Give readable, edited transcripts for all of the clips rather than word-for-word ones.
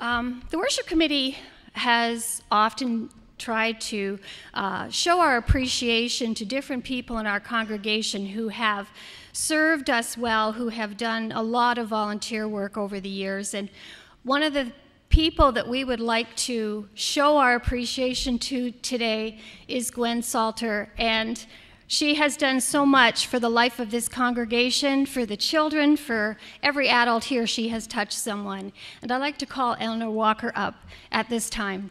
The worship committee has often tried to show our appreciation to different people in our congregation who have served us well, who have done a lot of volunteer work over the years. And one of the people that we would like to show our appreciation to today is Gwen Salter. And she has done so much for the life of this congregation, for the children, for every adult here. She has touched someone. And I'd like to call Eleanor Walker up at this time.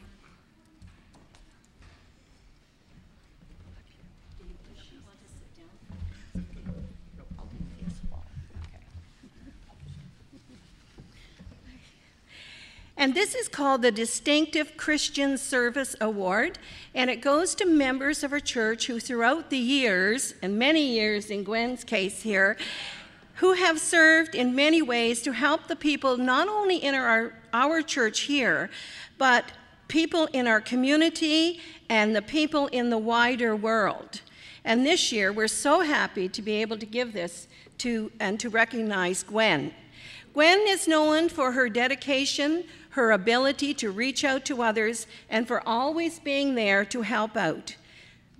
And this is called the Distinctive Christian Service Award, and it goes to members of our church who throughout the years, and many years in Gwen's case here, who have served in many ways to help the people not only in our church here, but people in our community and the people in the wider world. And this year, we're so happy to be able to give this to recognize Gwen. Gwen is known for her dedication, her ability to reach out to others, and for always being there to help out.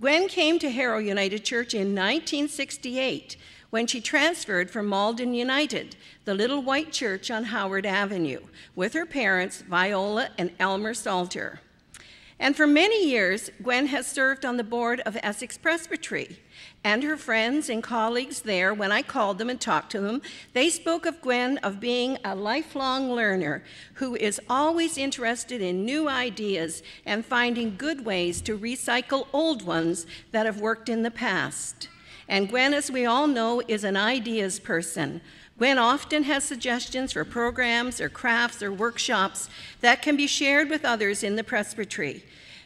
Gwen came to Harrow United Church in 1968 when she transferred from Malden United, the little white church on Howard Avenue, with her parents, Viola and Elmer Salter. And for many years, Gwen has served on the board of Essex Presbytery. And her friends and colleagues there, when I called them and talked to them, they spoke of Gwen of being a lifelong learner who is always interested in new ideas and finding good ways to recycle old ones that have worked in the past. And Gwen, as we all know, is an ideas person. Gwen often has suggestions for programs or crafts or workshops that can be shared with others in the presbytery.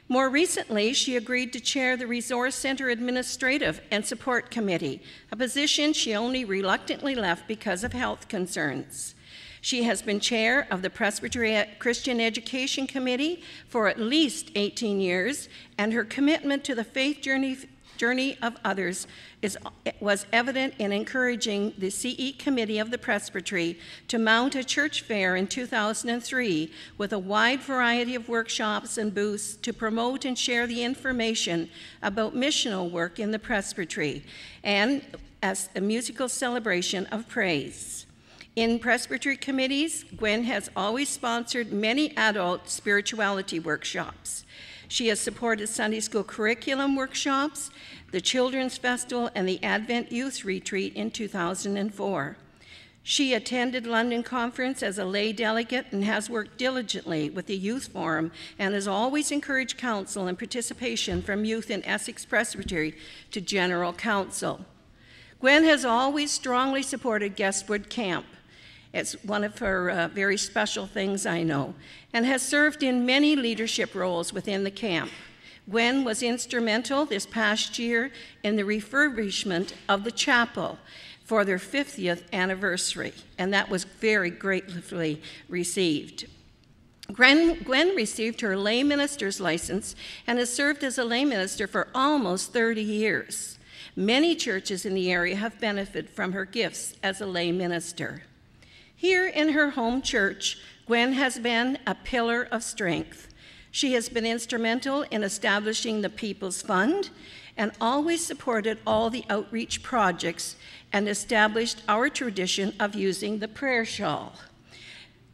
More recently, she agreed to chair the Resource Center Administrative and Support Committee, a position she only reluctantly left because of health concerns. She has been chair of the Presbytery Christian Education Committee for at least 18 years, and her commitment to the faith journey of others was evident in encouraging the CE Committee of the Presbytery to mount a church fair in 2003 with a wide variety of workshops and booths to promote and share the information about missional work in the Presbytery, and as a musical celebration of praise. In presbytery committees, Gwen has always sponsored many adult spirituality workshops. She has supported Sunday school curriculum workshops, the Children's Festival, and the Advent Youth Retreat in 2004. She attended London Conference as a lay delegate and has worked diligently with the Youth Forum and has always encouraged counsel and participation from youth in Essex Presbytery to General Council. Gwen has always strongly supported Guestwood Camp. It's one of her very special things, I know, and has served in many leadership roles within the camp. Gwen was instrumental this past year in the refurbishment of the chapel for their 50th anniversary, and that was very gratefully received. Gwen received her lay minister's license and has served as a lay minister for almost 30 years. Many churches in the area have benefited from her gifts as a lay minister. Here in her home church, Gwen has been a pillar of strength. She has been instrumental in establishing the People's Fund and always supported all the outreach projects and established our tradition of using the prayer shawl.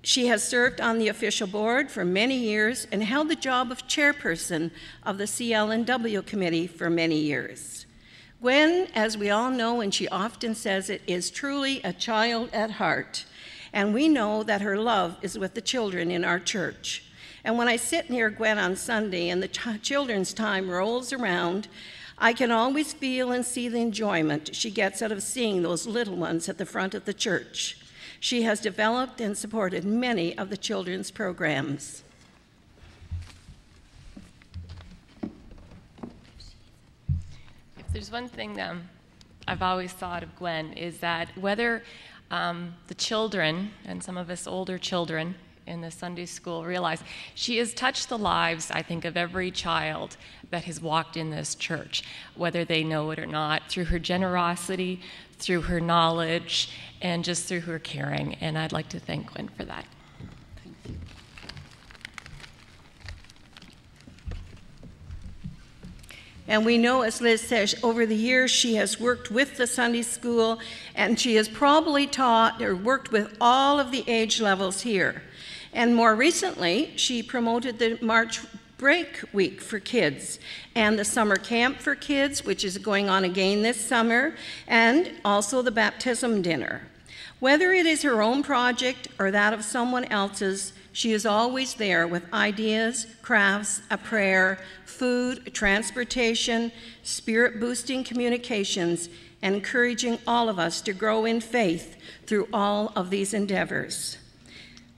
She has served on the official board for many years and held the job of chairperson of the CL&W committee for many years. Gwen, as we all know, and she often says it, is truly a child at heart. And we know that her love is with the children in our church. And when I sit near Gwen on Sunday and the children's time rolls around, I can always feel and see the enjoyment she gets out of seeing those little ones at the front of the church. She has developed and supported many of the children's programs. If there's one thing that I've always thought of Gwen is that whether the children, and some of us older children in the Sunday school, realize she has touched the lives, I think, of every child that has walked in this church, whether they know it or not, through her generosity, through her knowledge, and just through her caring. And I'd like to thank Gwen for that. Thank you. And we know, as Liz says, over the years she has worked with the Sunday school, and she has probably taught or worked with all of the age levels here. And more recently, she promoted the March Break Week for kids and the summer camp for kids, which is going on again this summer, and also the baptism dinner. Whether it is her own project or that of someone else's, she is always there with ideas, crafts, a prayer, food, transportation, spirit-boosting communications, and encouraging all of us to grow in faith through all of these endeavors.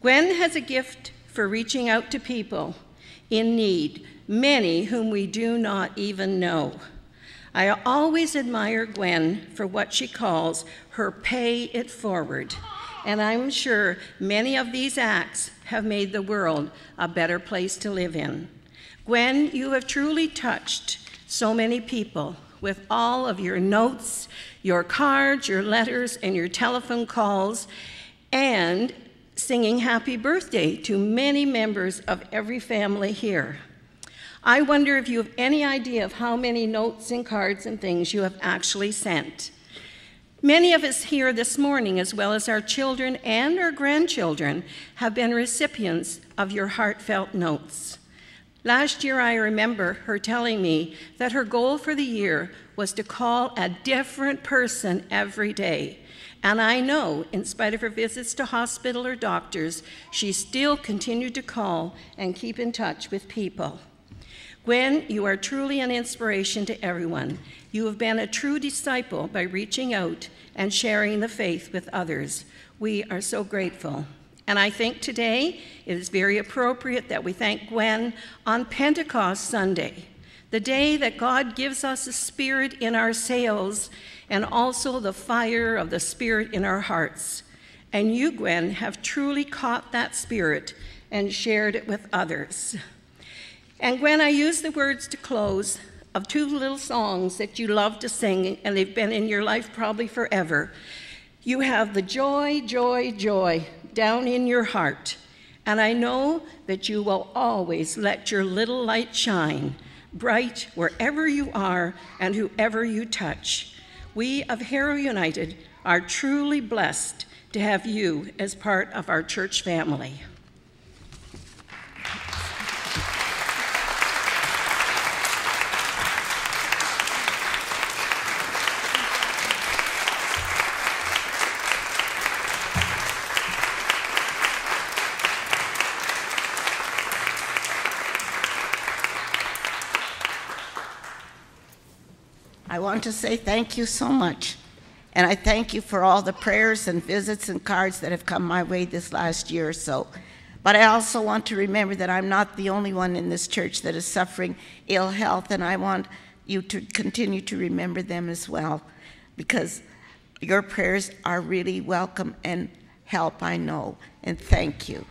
Gwen has a gift for reaching out to people in need, many whom we do not even know. I always admire Gwen for what she calls her pay it forward, and I'm sure many of these acts have made the world a better place to live in. Gwen, you have truly touched so many people with all of your notes, your cards, your letters, and your telephone calls, and singing happy birthday to many members of every family here. I wonder if you have any idea of how many notes and cards and things you have actually sent. Many of us here this morning, as well as our children and our grandchildren, have been recipients of your heartfelt notes. Last year, I remember her telling me that her goal for the year was to call a different person every day. And I know, in spite of her visits to hospital or doctors, she still continued to call and keep in touch with people. Gwen, you are truly an inspiration to everyone. You have been a true disciple by reaching out and sharing the faith with others. We are so grateful. And I think today it is very appropriate that we thank Gwen on Pentecost Sunday, the day that God gives us a spirit in our sails and also the fire of the Spirit in our hearts. And you, Gwen, have truly caught that spirit and shared it with others. And Gwen, I use the words to close of two little songs that you love to sing, and they've been in your life probably forever. You have the joy, joy, joy down in your heart, and I know that you will always let your little light shine bright wherever you are and whoever you touch. We of Harrow United are truly blessed to have you as part of our church family. I want to say thank you so much. And I thank you for all the prayers and visits and cards that have come my way this last year or so. But I also want to remember that I'm not the only one in this church that is suffering ill health, and I want you to continue to remember them as well, because your prayers are really welcome and help, I know. And thank you.